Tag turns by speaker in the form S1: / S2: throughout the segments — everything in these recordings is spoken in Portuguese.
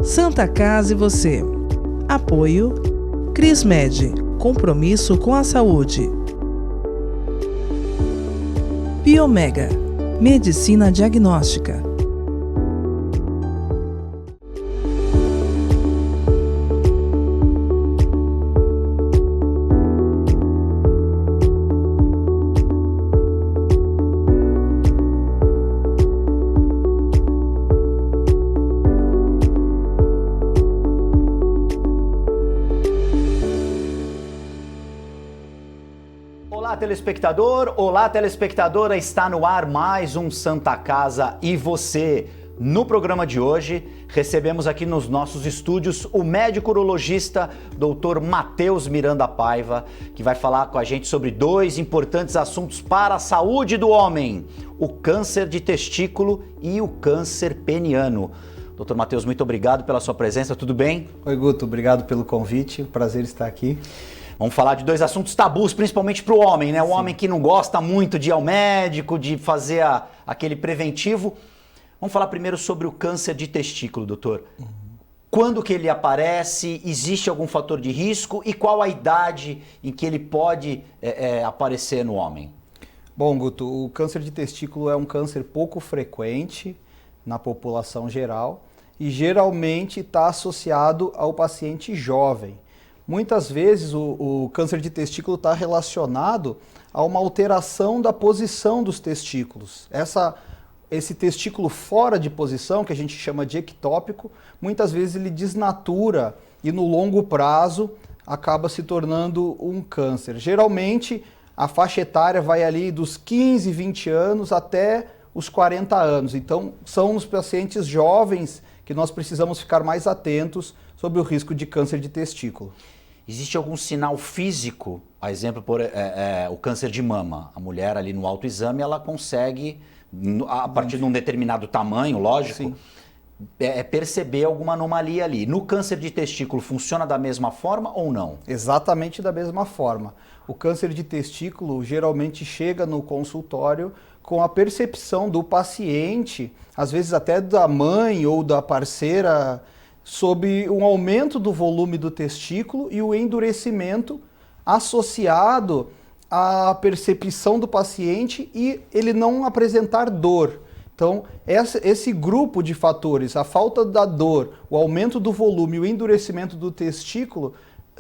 S1: Santa Casa e você. Apoio Crismed, compromisso com a saúde. Biomega, medicina diagnóstica.
S2: Olá telespectadora, está no ar mais um Santa Casa e você. No programa de hoje, recebemos aqui nos nossos estúdios o médico urologista Dr. Matheus Miranda Paiva, que vai falar com a gente sobre dois importantes assuntos para a saúde do homem: o câncer de testículo e o câncer peniano. Dr. Matheus, muito obrigado pela sua presença, tudo bem?
S3: Oi, Guto, obrigado pelo convite, prazer estar aqui.
S2: Vamos falar de dois assuntos tabus, principalmente para o homem, né? O homem que não gosta muito de ir ao médico, de fazer aquele preventivo. Vamos falar primeiro sobre o câncer de testículo, doutor. Quando que ele aparece? Existe algum fator de risco? E qual a idade em que ele pode aparecer no homem?
S3: Bom, Guto, o câncer de testículo é um câncer pouco frequente na população geral e geralmente está associado ao paciente jovem. Muitas vezes o câncer de testículo está relacionado a uma alteração da posição dos testículos. Esse testículo fora de posição, que a gente chama de ectópico, muitas vezes ele desnatura e no longo prazo acaba se tornando um câncer. Geralmente a faixa etária vai ali dos 15, 20 anos até os 40 anos. Então são os pacientes jovens que nós precisamos ficar mais atentos sobre o risco de câncer de testículo.
S2: Existe algum sinal físico, a exemplo, o câncer de mama? A mulher ali no autoexame, ela consegue, a partir de um determinado tamanho, lógico, perceber alguma anomalia ali. No câncer de testículo, funciona da mesma forma ou não?
S3: Exatamente da mesma forma. O câncer de testículo geralmente chega no consultório com a percepção do paciente, às vezes até da mãe ou da parceira, sobre um aumento do volume do testículo e o endurecimento associado à percepção do paciente e ele não apresentar dor. Então, esse grupo de fatores, a falta da dor, o aumento do volume e o endurecimento do testículo,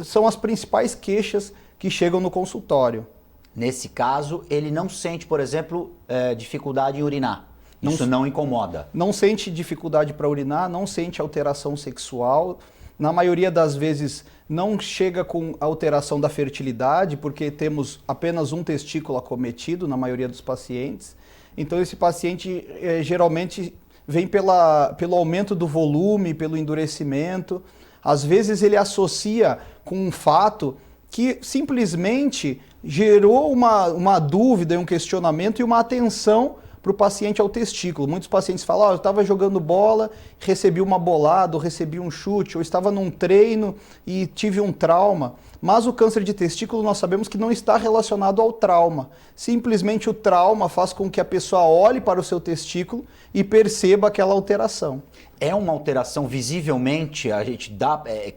S3: são as principais queixas que chegam no consultório.
S2: Nesse caso, ele não sente, por exemplo, dificuldade em urinar? Isso não incomoda?
S3: Não sente dificuldade para urinar, não sente alteração sexual. Na maioria das vezes não chega com alteração da fertilidade, porque temos apenas um testículo acometido na maioria dos pacientes. Então esse paciente geralmente vem pelo aumento do volume, pelo endurecimento. Às vezes ele associa com um fato que simplesmente gerou uma dúvida, um questionamento e uma atenção para o paciente ao testículo. Muitos pacientes falam, eu estava jogando bola, recebi uma bolada, ou recebi um chute, ou estava num treino e tive um trauma. Mas o câncer de testículo nós sabemos que não está relacionado ao trauma. Simplesmente o trauma faz com que a pessoa olhe para o seu testículo e perceba aquela alteração.
S2: É uma alteração visivelmente, a gente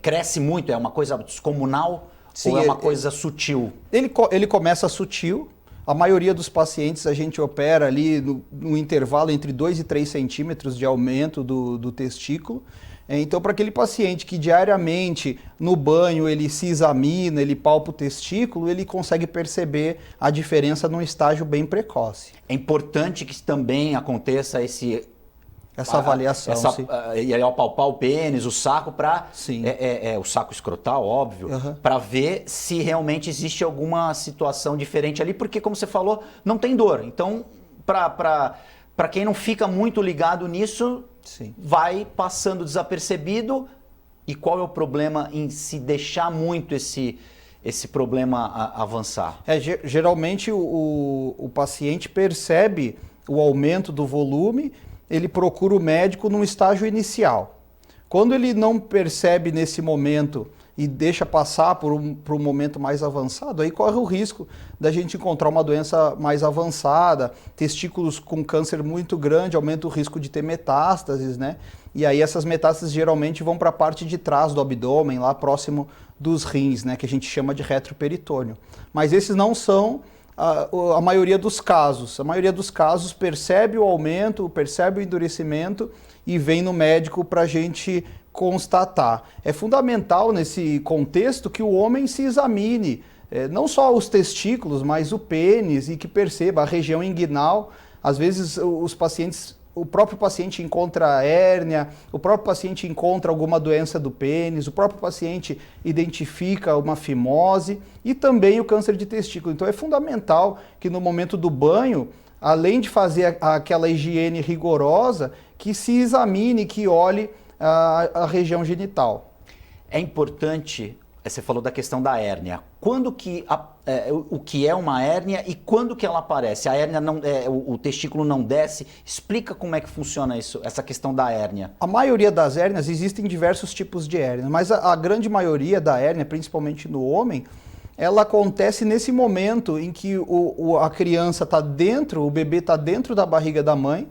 S2: cresce muito, é uma coisa descomunal? Sim, ou é uma coisa sutil?
S3: Ele começa sutil. A maioria dos pacientes a gente opera ali no intervalo entre 2 e 3 centímetros de aumento do testículo. Então, para aquele paciente que diariamente no banho ele se examina, ele palpa o testículo, ele consegue perceber a diferença num estágio bem precoce.
S2: É importante que também aconteça
S3: essa avaliação.
S2: E aí ao palpar o pênis, o saco, o saco escrotal, óbvio, para ver se realmente existe alguma situação diferente ali, porque como você falou, não tem dor. Então, para quem não fica muito ligado nisso, vai passando desapercebido. E qual é o problema em se deixar muito esse problema avançar?
S3: Geralmente o paciente percebe o aumento do volume, ele procura o médico num estágio inicial. Quando ele não percebe nesse momento e deixa passar por um momento mais avançado, aí corre o risco da gente encontrar uma doença mais avançada, testículos com câncer muito grande, aumenta o risco de ter metástases, né? e aí essas metástases geralmente vão para a parte de trás do abdômen, lá próximo dos rins, né, que a gente chama de retroperitônio. Mas esses não são a maioria dos casos. A maioria dos casos percebe o aumento, percebe o endurecimento e vem no médico para a gente constatar. É fundamental nesse contexto que o homem se examine, não só os testículos, mas o pênis, e que perceba a região inguinal. Às vezes o próprio paciente encontra hérnia, o próprio paciente encontra alguma doença do pênis, o próprio paciente identifica uma fimose e também o câncer de testículo. Então é fundamental que no momento do banho, além de fazer aquela higiene rigorosa, que se examine, que olhe a região genital.
S2: É importante, você falou da questão da hérnia. Quando que o que é uma hérnia e quando que ela aparece? A hérnia o testículo não desce? Explica como é que funciona isso, essa questão da hérnia.
S3: A maioria das hérnias, existem diversos tipos de hérnia, mas a grande maioria da hérnia, principalmente no homem, ela acontece nesse momento em que a criança está dentro, o bebê está dentro da barriga da mãe,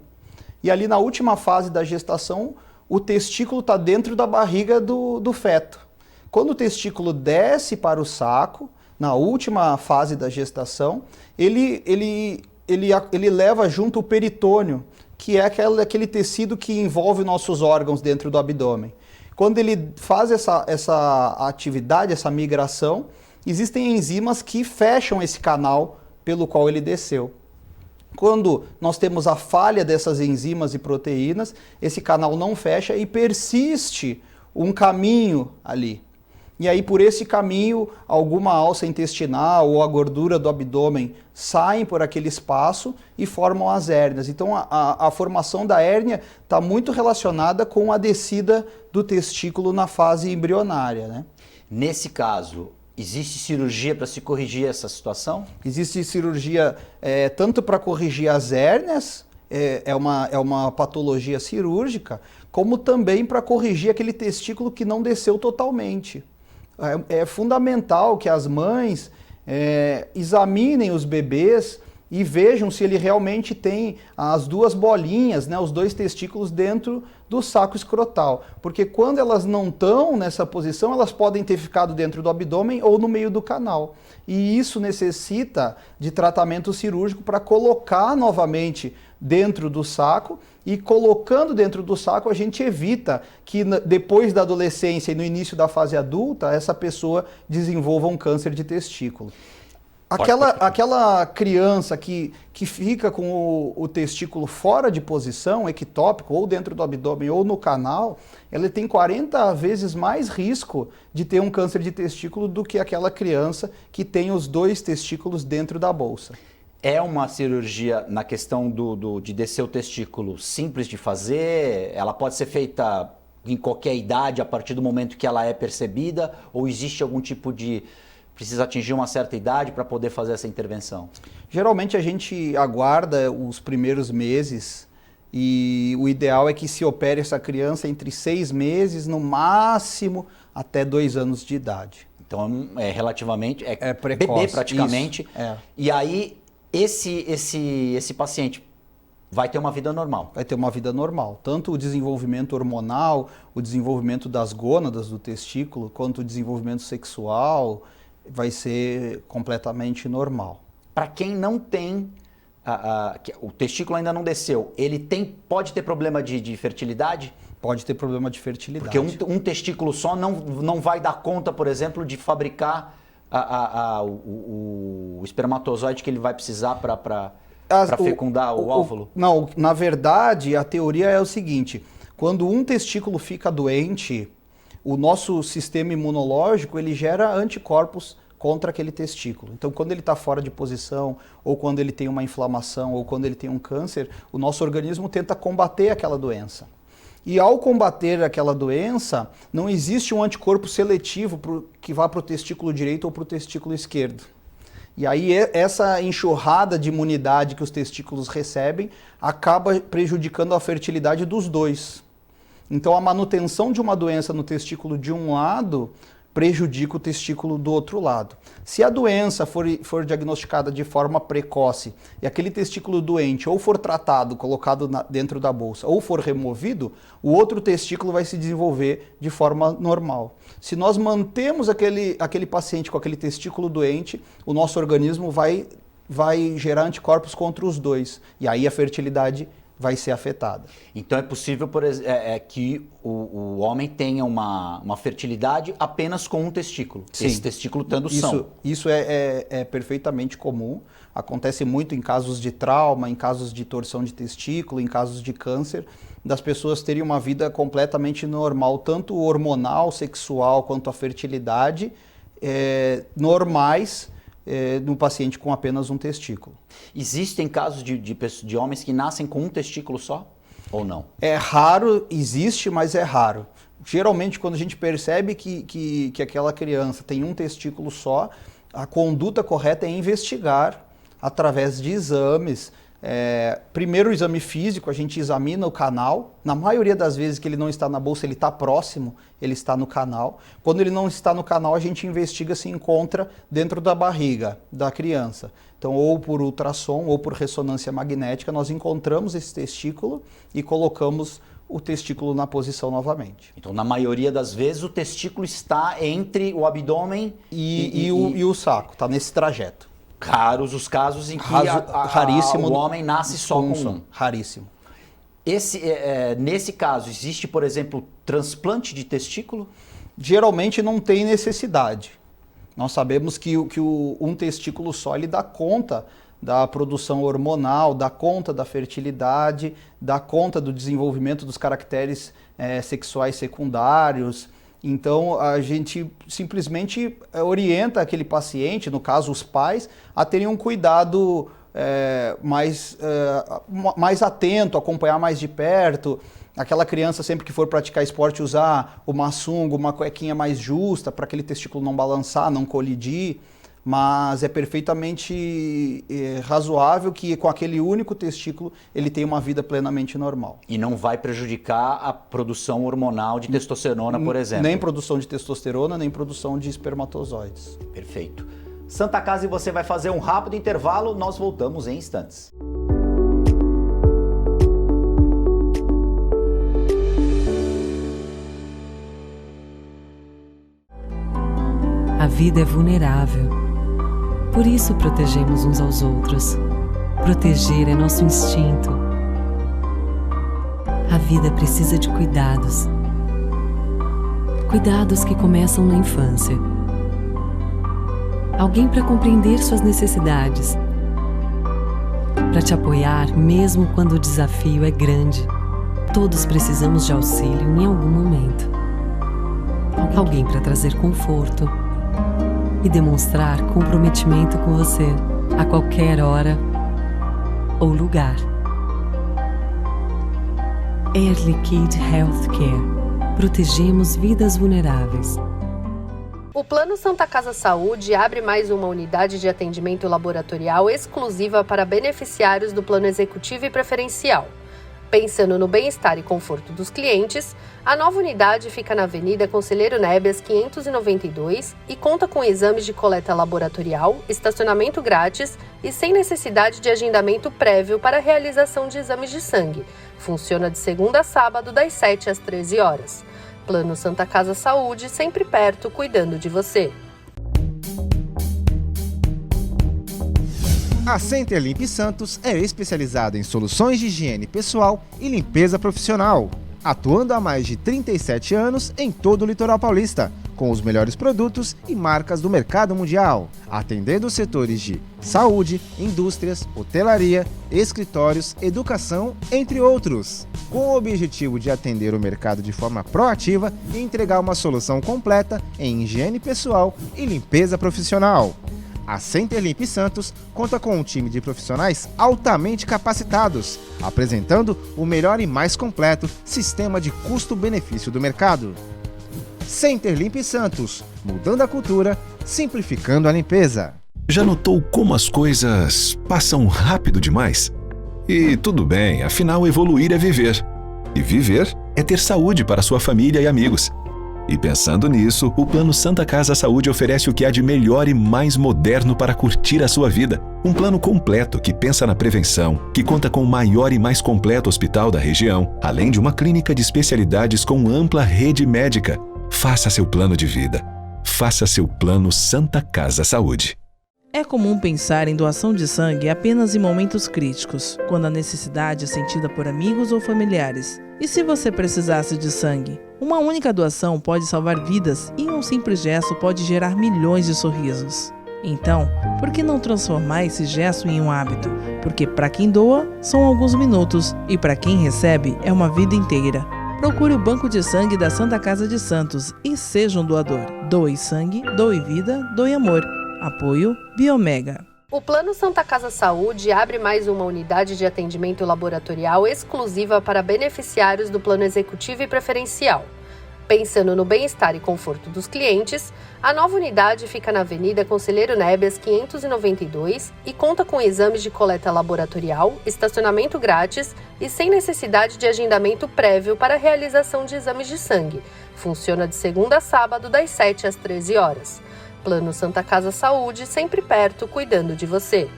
S3: e ali na última fase da gestação, o testículo está dentro da barriga do feto. Quando o testículo desce para o saco, na última fase da gestação, ele leva junto o peritônio, que é aquele tecido que envolve nossos órgãos dentro do abdômen. Quando ele faz essa atividade, essa migração, existem enzimas que fecham esse canal pelo qual ele desceu. Quando nós temos a falha dessas enzimas e proteínas, esse canal não fecha e persiste um caminho ali. E aí, por esse caminho, alguma alça intestinal ou a gordura do abdômen saem por aquele espaço e formam as hérnias. Então, a formação da hérnia está muito relacionada com a descida do testículo na fase embrionária, né?
S2: Nesse caso, existe cirurgia para se corrigir essa situação?
S3: Existe cirurgia tanto para corrigir as hérnias, é uma patologia cirúrgica, como também para corrigir aquele testículo que não desceu totalmente. É fundamental que as mães examinem os bebês e vejam se ele realmente tem as duas bolinhas, né, os dois testículos dentro do saco escrotal. Porque quando elas não estão nessa posição, elas podem ter ficado dentro do abdômen ou no meio do canal. E isso necessita de tratamento cirúrgico para colocar novamente dentro do saco, e colocando dentro do saco a gente evita que depois da adolescência e no início da fase adulta essa pessoa desenvolva um câncer de testículo. Aquela criança que fica com o testículo fora de posição, ectópico, ou dentro do abdômen ou no canal, ela tem 40 vezes mais risco de ter um câncer de testículo do que aquela criança que tem os dois testículos dentro da bolsa.
S2: É uma cirurgia na questão de descer o testículo simples de fazer? Ela pode ser feita em qualquer idade, a partir do momento que ela é percebida? Ou existe algum tipo de... precisa atingir uma certa idade para poder fazer essa intervenção?
S3: Geralmente a gente aguarda os primeiros meses e o ideal é que se opere essa criança entre 6 meses, no máximo até 2 anos de idade.
S2: Então é relativamente... é
S3: precoce,
S2: bebê praticamente.
S3: Isso,
S2: E aí esse paciente vai ter uma vida normal?
S3: Vai ter uma vida normal. Tanto o desenvolvimento hormonal, o desenvolvimento das gônadas do testículo, quanto o desenvolvimento sexual vai ser completamente normal.
S2: Para quem não tem, o testículo ainda não desceu, ele pode ter problema de fertilidade?
S3: Pode ter problema de fertilidade.
S2: Porque um testículo só não vai dar conta, por exemplo, de fabricar o espermatozoide que ele vai precisar para fecundar o óvulo?
S3: Não, na verdade, a teoria é o seguinte: quando um testículo fica doente, o nosso sistema imunológico ele gera anticorpos contra aquele testículo. Então, quando ele está fora de posição, ou quando ele tem uma inflamação, ou quando ele tem um câncer, o nosso organismo tenta combater aquela doença. E ao combater aquela doença, não existe um anticorpo seletivo que vá para o testículo direito ou para o testículo esquerdo. E aí essa enxurrada de imunidade que os testículos recebem acaba prejudicando a fertilidade dos dois. Então a manutenção de uma doença no testículo de um lado prejudica o testículo do outro lado. Se a doença for diagnosticada de forma precoce e aquele testículo doente ou for tratado, colocado dentro da bolsa, ou for removido, o outro testículo vai se desenvolver de forma normal. Se nós mantemos aquele paciente com aquele testículo doente, o nosso organismo vai gerar anticorpos contra os dois, e aí a fertilidade vai ser afetada.
S2: Então é possível que o homem tenha uma fertilidade apenas com um testículo.
S3: Sim.
S2: Esse testículo estando são.
S3: Isso é perfeitamente comum. Acontece muito em casos de trauma, em casos de torção de testículo, em casos de câncer, das pessoas terem uma vida completamente normal, tanto hormonal, sexual, quanto a fertilidade, normais, no paciente com apenas um testículo.
S2: Existem casos de homens que nascem com um testículo só? Ou não?
S3: É raro, existe, mas é raro. Geralmente, quando a gente percebe que aquela criança tem um testículo só, a conduta correta é investigar através de exames. Primeiro o exame físico, a gente examina o canal. Na maioria das vezes que ele não está na bolsa, ele está próximo, ele está no canal. Quando ele não está no canal, a gente investiga se encontra dentro da barriga da criança. Então, ou por ultrassom ou por ressonância magnética, nós encontramos esse testículo e colocamos o testículo na posição novamente.
S2: Então, na maioria das vezes, o testículo está entre o abdômen
S3: e o saco, está nesse trajeto.
S2: Raros os casos em que
S3: raríssimo
S2: o homem nasce só com um.
S3: Raríssimo.
S2: Nesse caso, existe, por exemplo, transplante de testículo?
S3: Geralmente não tem necessidade. Nós sabemos que um testículo só ele dá conta da produção hormonal, dá conta da fertilidade, dá conta do desenvolvimento dos caracteres sexuais secundários. Então, a gente simplesmente orienta aquele paciente, no caso os pais, a terem um cuidado mais atento, acompanhar mais de perto. Aquela criança, sempre que for praticar esporte, usar uma sunga, uma cuequinha mais justa, para aquele testículo não balançar, não colidir. Mas é perfeitamente razoável que com aquele único testículo ele tenha uma vida plenamente normal.
S2: E não vai prejudicar a produção hormonal de testosterona, por exemplo?
S3: Nem produção de testosterona, nem produção de espermatozoides.
S2: Perfeito. Santa Casa e você vai fazer um rápido intervalo, nós voltamos em instantes.
S4: A vida é vulnerável. Por isso protegemos uns aos outros. Proteger é nosso instinto. A vida precisa de cuidados. Cuidados que começam na infância. Alguém para compreender suas necessidades. Para te apoiar mesmo quando o desafio é grande. Todos precisamos de auxílio em algum momento. Alguém para trazer conforto e demonstrar comprometimento com você a qualquer hora ou lugar. Air Liquide Healthcare. Protegemos vidas vulneráveis.
S5: O Plano Santa Casa Saúde abre mais uma unidade de atendimento laboratorial exclusiva para beneficiários do Plano Executivo e Preferencial. Pensando no bem-estar e conforto dos clientes, a nova unidade fica na Avenida Conselheiro Nébias 592 e conta com exames de coleta laboratorial, estacionamento grátis e sem necessidade de agendamento prévio para a realização de exames de sangue. Funciona de segunda a sábado, das 7 às 13 horas. Plano Santa Casa Saúde, sempre perto, cuidando de você.
S6: A Center Limp Santos é especializada em soluções de higiene pessoal e limpeza profissional, atuando há mais de 37 anos em todo o litoral paulista, com os melhores produtos e marcas do mercado mundial, atendendo os setores de saúde, indústrias, hotelaria, escritórios, educação, entre outros, com o objetivo de atender o mercado de forma proativa e entregar uma solução completa em higiene pessoal e limpeza profissional. A Center Limp Santos conta com um time de profissionais altamente capacitados, apresentando o melhor e mais completo sistema de custo-benefício do mercado. Center Limp Santos, mudando a cultura, simplificando a limpeza.
S7: Já notou como as coisas passam rápido demais? E tudo bem, afinal evoluir é viver. E viver é ter saúde para sua família e amigos. E pensando nisso, o Plano Santa Casa Saúde oferece o que há de melhor e mais moderno para curtir a sua vida. Um plano completo que pensa na prevenção, que conta com o maior e mais completo hospital da região, além de uma clínica de especialidades com ampla rede médica. Faça seu plano de vida. Faça seu Plano Santa Casa Saúde.
S1: É comum pensar em doação de sangue apenas em momentos críticos, quando a necessidade é sentida por amigos ou familiares. E se você precisasse de sangue? Uma única doação pode salvar vidas e um simples gesto pode gerar milhões de sorrisos. Então, por que não transformar esse gesto em um hábito? Porque para quem doa, são alguns minutos e para quem recebe, é uma vida inteira. Procure o Banco de Sangue da Santa Casa de Santos e seja um doador. Doe sangue, doe vida, doe amor. Apoio Biomega.
S5: O Plano Santa Casa Saúde abre mais uma unidade de atendimento laboratorial exclusiva para beneficiários do Plano Executivo e Preferencial. Pensando no bem-estar e conforto dos clientes, a nova unidade fica na Avenida Conselheiro Nebias 592 e conta com exames de coleta laboratorial, estacionamento grátis e sem necessidade de agendamento prévio para a realização de exames de sangue. Funciona de segunda a sábado, das 7 às 13 horas. Plano Santa Casa Saúde, sempre perto, cuidando de você.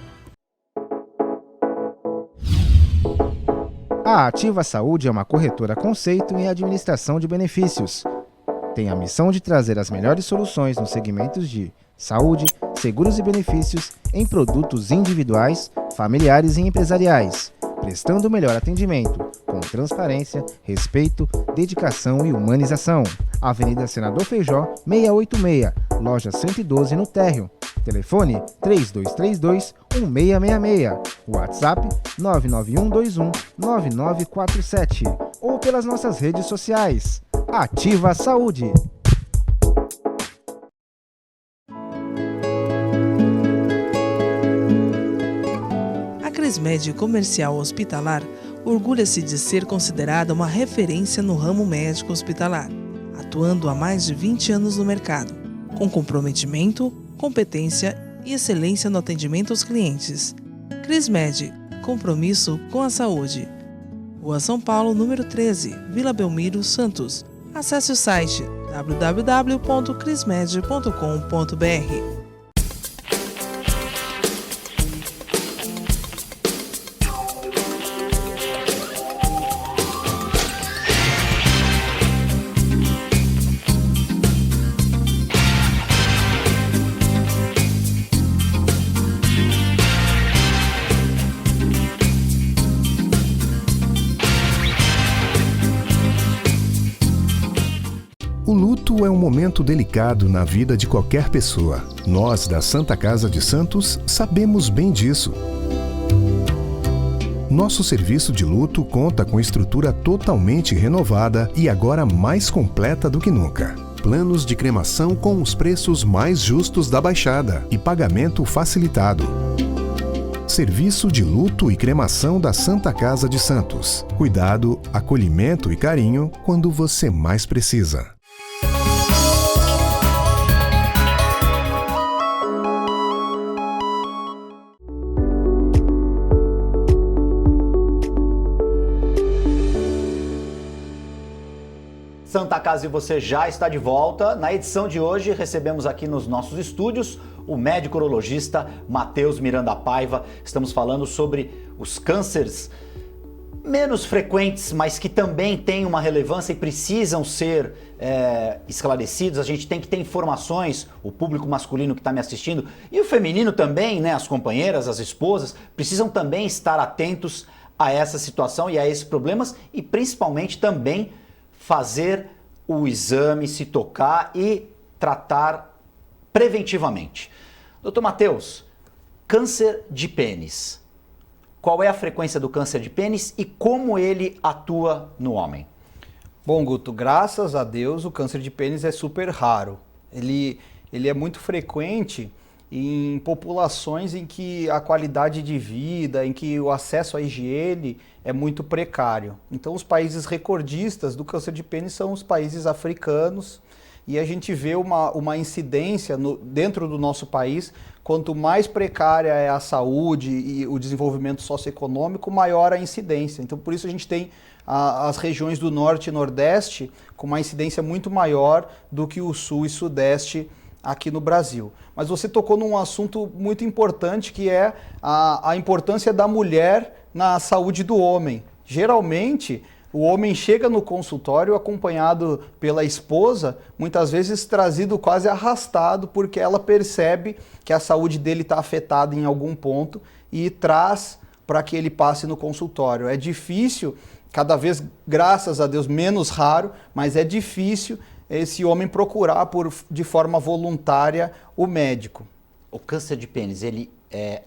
S6: A Ativa Saúde é uma corretora conceito em administração de benefícios. Tem a missão de trazer as melhores soluções nos segmentos de saúde, seguros e benefícios em produtos individuais, familiares e empresariais, prestando o melhor atendimento, com transparência, respeito, dedicação e humanização. Avenida Senador Feijó, 686, loja 112 no Térreo. Telefone 3232-1666. WhatsApp 99121-9947. Ou pelas nossas redes sociais. Ativa Saúde.
S1: A Crismed Comercial Hospitalar orgulha-se de ser considerada uma referência no ramo médico hospitalar, atuando há mais de 20 anos no mercado, com comprometimento, competência e excelência no atendimento aos clientes. Crismed, compromisso com a saúde. Rua São Paulo, número 13, Vila Belmiro, Santos. Acesse o site www.crismed.com.br.
S8: O luto é um momento delicado na vida de qualquer pessoa. Nós, da Santa Casa de Santos, sabemos bem disso. Nosso serviço de luto conta com estrutura totalmente renovada e agora mais completa do que nunca. Planos de cremação com os preços mais justos da Baixada e pagamento facilitado. Serviço de luto e cremação da Santa Casa de Santos. Cuidado, acolhimento e carinho quando você mais precisa.
S2: Santa Casa e você já está de volta. Na edição de hoje recebemos aqui nos nossos estúdios o médico urologista Matheus Miranda Paiva. Estamos falando sobre os cânceres menos frequentes, mas que também têm uma relevância e precisam ser esclarecidos. A gente tem que ter informações, o público masculino que está me assistindo e o feminino também, né? As companheiras, as esposas, precisam também estar atentos a essa situação e a esses problemas e principalmente também fazer o exame, se tocar e tratar preventivamente. Doutor Matheus, câncer de pênis. Qual é a frequência do câncer de pênis e como ele atua no homem?
S3: Bom, Guto, graças a Deus o câncer de pênis é super raro. Ele é muito frequente em populações em que a qualidade de vida, em que o acesso à higiene é muito precário. Então os países recordistas do câncer de pênis são os países africanos e a gente vê uma incidência dentro do nosso país quanto mais precária é a saúde e o desenvolvimento socioeconômico, maior a incidência. Então, por isso a gente tem as regiões do Norte e Nordeste com uma incidência muito maior do que o Sul e Sudeste aqui no Brasil. Mas você tocou num assunto muito importante, que é a importância da mulher na saúde do homem. Geralmente, o homem chega no consultório acompanhado pela esposa, muitas vezes trazido quase arrastado, porque ela percebe que a saúde dele está afetada em algum ponto e traz para que ele passe no consultório. É difícil, cada vez, graças a Deus, menos raro, mas é difícil esse homem procurar de forma voluntária o médico.
S2: O câncer de pênis, ele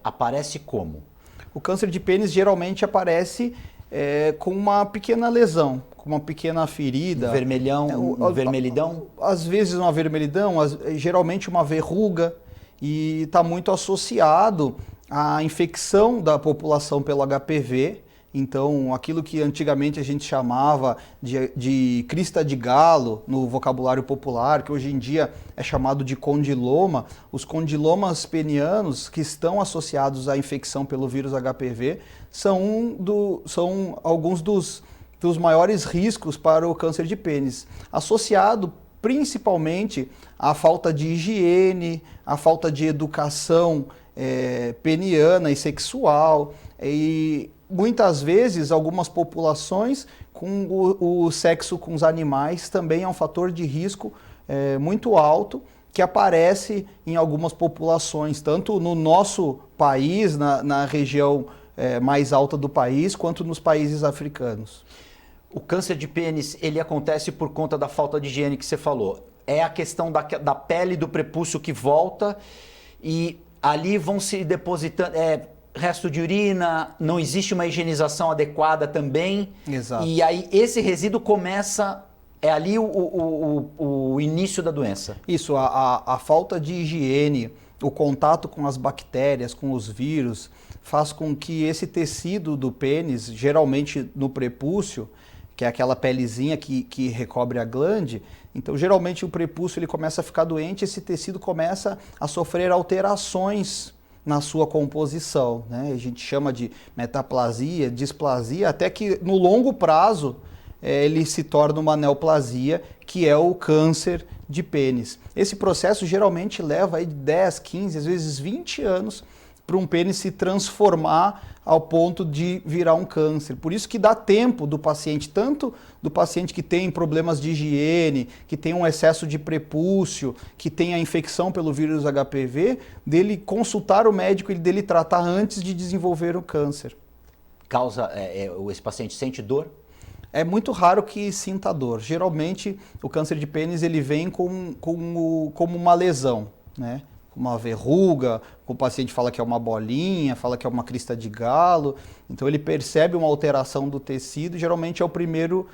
S2: aparece como?
S3: O câncer de pênis geralmente aparece com uma pequena lesão, com uma pequena ferida.
S2: Vermelhidão?
S3: Às vezes uma vermelhidão, geralmente uma verruga, e está muito associado à infecção da população pelo HPV. Então, aquilo que antigamente a gente chamava de crista de galo no vocabulário popular, que hoje em dia é chamado de condiloma, os condilomas penianos que estão associados à infecção pelo vírus HPV são alguns dos maiores riscos para o câncer de pênis, associado principalmente à falta de higiene, à falta de educação peniana e sexual, e muitas vezes, algumas populações com o sexo com os animais também é um fator de risco muito alto que aparece em algumas populações, tanto no nosso país, na região mais alta do país, quanto nos países africanos.
S2: O câncer de pênis, ele acontece por conta da falta de higiene que você falou. É a questão da pele do prepúcio que volta e ali vão se depositando... resto de urina, não existe uma higienização adequada também.
S3: Exato.
S2: E aí esse resíduo começa, é ali o início da doença.
S3: Isso, a falta de higiene, o contato com as bactérias, com os vírus, faz com que esse tecido do pênis, geralmente no prepúcio, que é aquela pelezinha que recobre a glande, então geralmente o prepúcio ele começa a ficar doente, esse tecido começa a sofrer alterações na sua composição, né? A gente chama de metaplasia, displasia, até que no longo prazo ele se torna uma neoplasia, que é o câncer de pênis. Esse processo geralmente leva aí 10, 15, às vezes 20 anos para um pênis se transformar ao ponto de virar um câncer. Por isso que dá tempo do paciente, tanto do paciente que tem problemas de higiene, que tem um excesso de prepúcio, que tem a infecção pelo vírus HPV, dele consultar o médico e dele tratar antes de desenvolver o câncer.
S2: Esse paciente sente dor?
S3: É muito raro que sinta dor. Geralmente o câncer de pênis ele vem como uma lesão, né? Uma verruga, o paciente fala que é uma bolinha, fala que é uma crista de galo, então ele percebe uma alteração do tecido, geralmente é o primeiro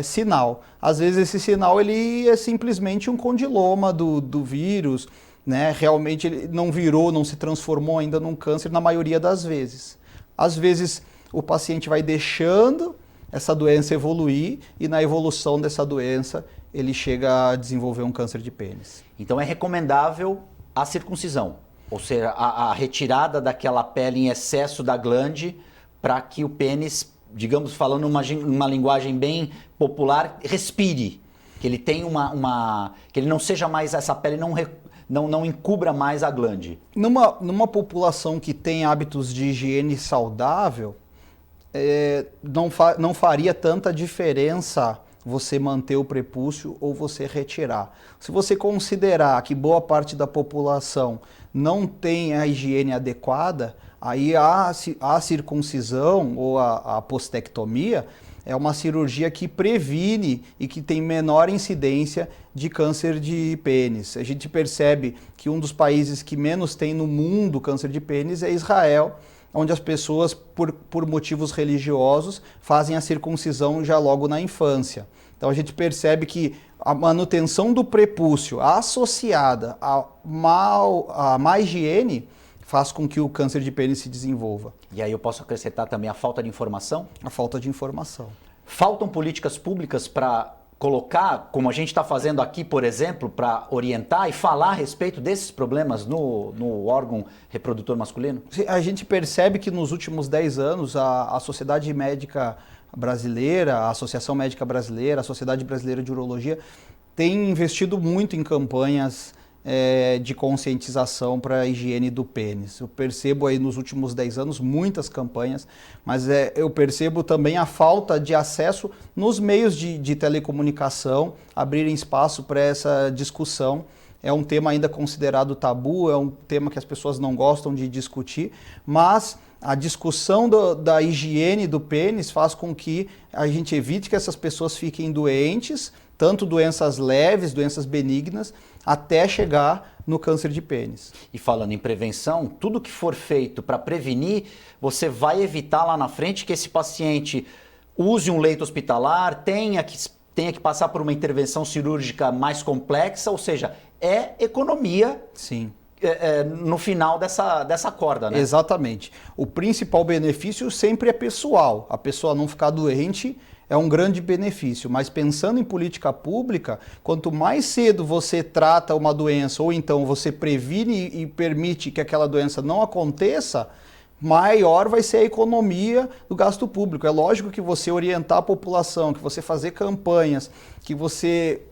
S3: sinal. Às vezes esse sinal ele é simplesmente um condiloma do vírus, né? Realmente ele não virou, não se transformou ainda num câncer na maioria das vezes. Às vezes o paciente vai deixando essa doença evoluir e na evolução dessa doença ele chega a desenvolver um câncer de pênis.
S2: Então é recomendável a circuncisão, ou seja, a retirada daquela pele em excesso da glande para que o pênis, digamos, falando uma linguagem bem popular, respire, que ele tenha que ele não seja mais, essa pele não encubra mais a glande.
S3: Numa população que tem hábitos de higiene saudável, não faria tanta diferença você manter o prepúcio ou você retirar. Se você considerar que boa parte da população não tem a higiene adequada, aí a circuncisão ou a apostectomia é uma cirurgia que previne e que tem menor incidência de câncer de pênis. A gente percebe que um dos países que menos tem no mundo câncer de pênis é Israel, onde as pessoas, por motivos religiosos, fazem a circuncisão já logo na infância. Então a gente percebe que a manutenção do prepúcio associada a má higiene faz com que o câncer de pênis se desenvolva.
S2: E aí eu posso acrescentar também a falta de informação?
S3: A falta de informação.
S2: Faltam políticas públicas para colocar, como a gente está fazendo aqui, por exemplo, para orientar e falar a respeito desses problemas no órgão reprodutor masculino?
S3: A gente percebe que nos últimos 10 anos a Sociedade Médica Brasileira, a Associação Médica Brasileira, a Sociedade Brasileira de Urologia tem investido muito em campanhas de conscientização para a higiene do pênis. Eu percebo aí nos últimos 10 anos muitas campanhas, mas eu percebo também a falta de acesso nos meios de telecomunicação, abrirem espaço para essa discussão. É um tema ainda considerado tabu, é um tema que as pessoas não gostam de discutir, mas a discussão da higiene do pênis faz com que a gente evite que essas pessoas fiquem doentes, tanto doenças leves, doenças benignas, até chegar no câncer de pênis.
S2: E falando em prevenção, tudo que for feito para prevenir, você vai evitar lá na frente que esse paciente use um leito hospitalar, tenha que passar por uma intervenção cirúrgica mais complexa, ou seja, é economia.
S3: Sim.
S2: No final dessa corda, né?
S3: Exatamente. O principal benefício sempre é pessoal. A pessoa não ficar doente é um grande benefício, mas pensando em política pública, quanto mais cedo você trata uma doença ou então você previne e permite que aquela doença não aconteça, maior vai ser a economia do gasto público. É lógico que você orientar a população, que você fazer campanhas, que você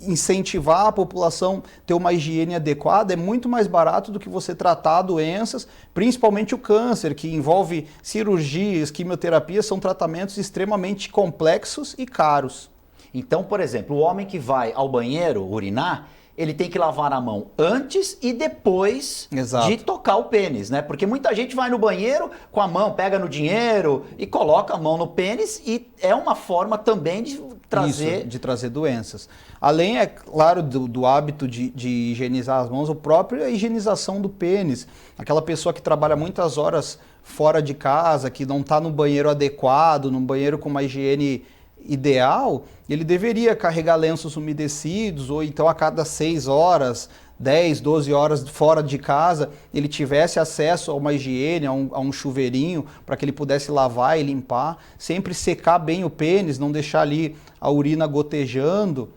S3: incentivar a população a ter uma higiene adequada é muito mais barato do que você tratar doenças, principalmente o câncer, que envolve cirurgias, quimioterapias, são tratamentos extremamente complexos e caros.
S2: Então, por exemplo, o homem que vai ao banheiro urinar, ele tem que lavar a mão antes e depois de tocar o pênis, né? Porque muita gente vai no banheiro com a mão, pega no dinheiro e coloca a mão no pênis e é uma forma também de trazer...
S3: Isso, de trazer doenças. Além, é claro, do hábito de higienizar as mãos, a própria higienização do pênis. Aquela pessoa que trabalha muitas horas fora de casa, que não está no banheiro adequado, num banheiro com uma higiene ideal, ele deveria carregar lenços umedecidos, ou então a cada 6 horas, 10, 12 horas fora de casa, ele tivesse acesso a uma higiene, a um chuveirinho, para que ele pudesse lavar e limpar, sempre secar bem o pênis, não deixar ali a urina gotejando.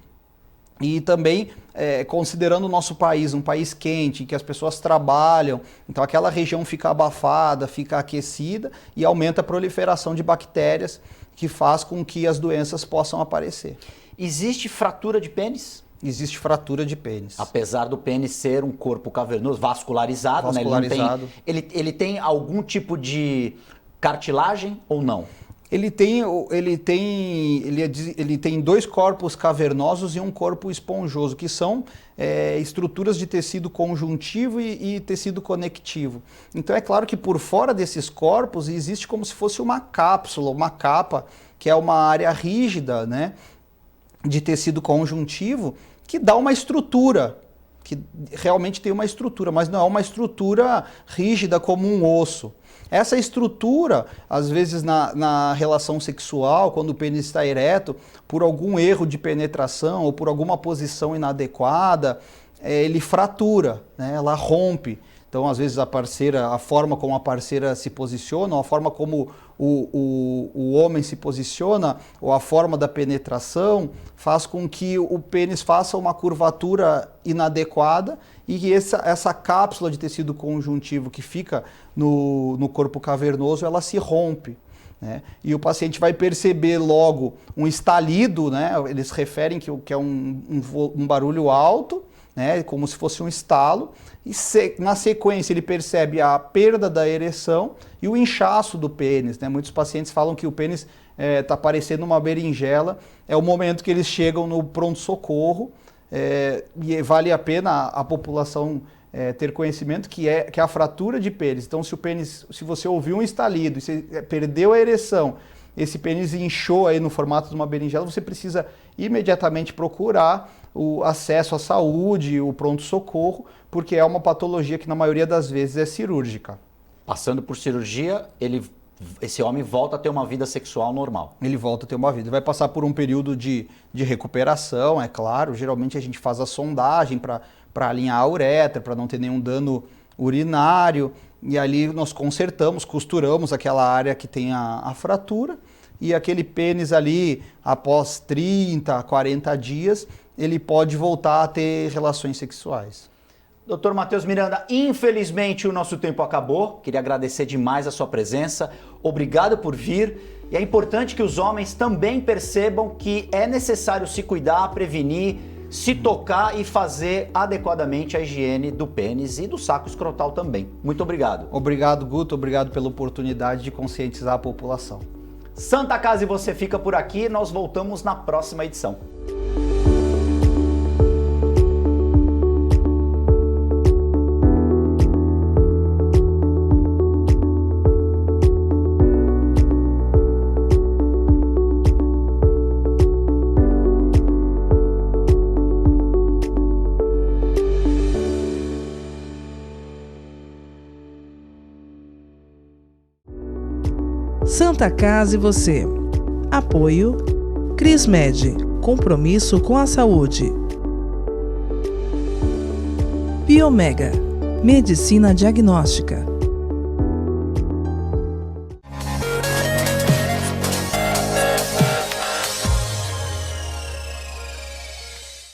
S3: E também, considerando o nosso país, um país quente, que as pessoas trabalham, então aquela região fica abafada, fica aquecida e aumenta a proliferação de bactérias, que faz com que as doenças possam aparecer.
S2: Existe fratura de pênis?
S3: Existe fratura de pênis.
S2: Apesar do pênis ser um corpo cavernoso, vascularizado, né? Ele tem algum tipo de cartilagem ou não?
S3: Ele tem 2 corpos cavernosos e um corpo esponjoso, que são estruturas de tecido conjuntivo e tecido conectivo. Então é claro que por fora desses corpos existe como se fosse uma cápsula, uma capa, que é uma área rígida, né, de tecido conjuntivo, que dá uma estrutura, que realmente tem uma estrutura, mas não é uma estrutura rígida como um osso. Essa estrutura, às vezes na relação sexual, quando o pênis está ereto, por algum erro de penetração ou por alguma posição inadequada, ele fratura, né? Ela rompe. Então, às vezes, a forma como a parceira se posiciona, ou a forma como o homem se posiciona, ou a forma da penetração, faz com que o pênis faça uma curvatura inadequada e que essa cápsula de tecido conjuntivo que fica no corpo cavernoso, ela se rompe, né? E o paciente vai perceber logo um estalido, né? Eles referem que é um barulho alto, né, como se fosse um estalo, e na sequência ele percebe a perda da ereção e o inchaço do pênis, né? Muitos pacientes falam que o pênis está parecendo uma berinjela, é o momento que eles chegam no pronto-socorro, e vale a pena a população ter conhecimento que é a fratura de pênis. Então se você ouviu um estalido e você perdeu a ereção, esse pênis inchou aí no formato de uma berinjela, você precisa imediatamente procurar o acesso à saúde, o pronto-socorro, porque é uma patologia que na maioria das vezes é cirúrgica.
S2: Passando por cirurgia, esse homem volta a ter uma vida sexual normal.
S3: Ele volta a ter uma vida. Ele vai passar por um período de recuperação, é claro. Geralmente a gente faz a sondagem para alinhar a uretra, para não ter nenhum dano urinário. E ali nós consertamos, costuramos aquela área que tem a fratura. e aquele pênis ali, após 30, 40 dias, ele pode voltar a ter relações sexuais.
S2: Dr. Matheus Miranda, infelizmente o nosso tempo acabou. Queria agradecer demais a sua presença. Obrigado por vir. E é importante que os homens também percebam que é necessário se cuidar, prevenir, se tocar e fazer adequadamente a higiene do pênis e do saco escrotal também. Muito obrigado.
S3: Obrigado, Guto. Obrigado pela oportunidade de conscientizar a população.
S2: Santa Casa e você fica por aqui. Nós voltamos na próxima edição.
S1: Santa Casa e você. Apoio Crismed, compromisso com a saúde. Biomega, medicina diagnóstica.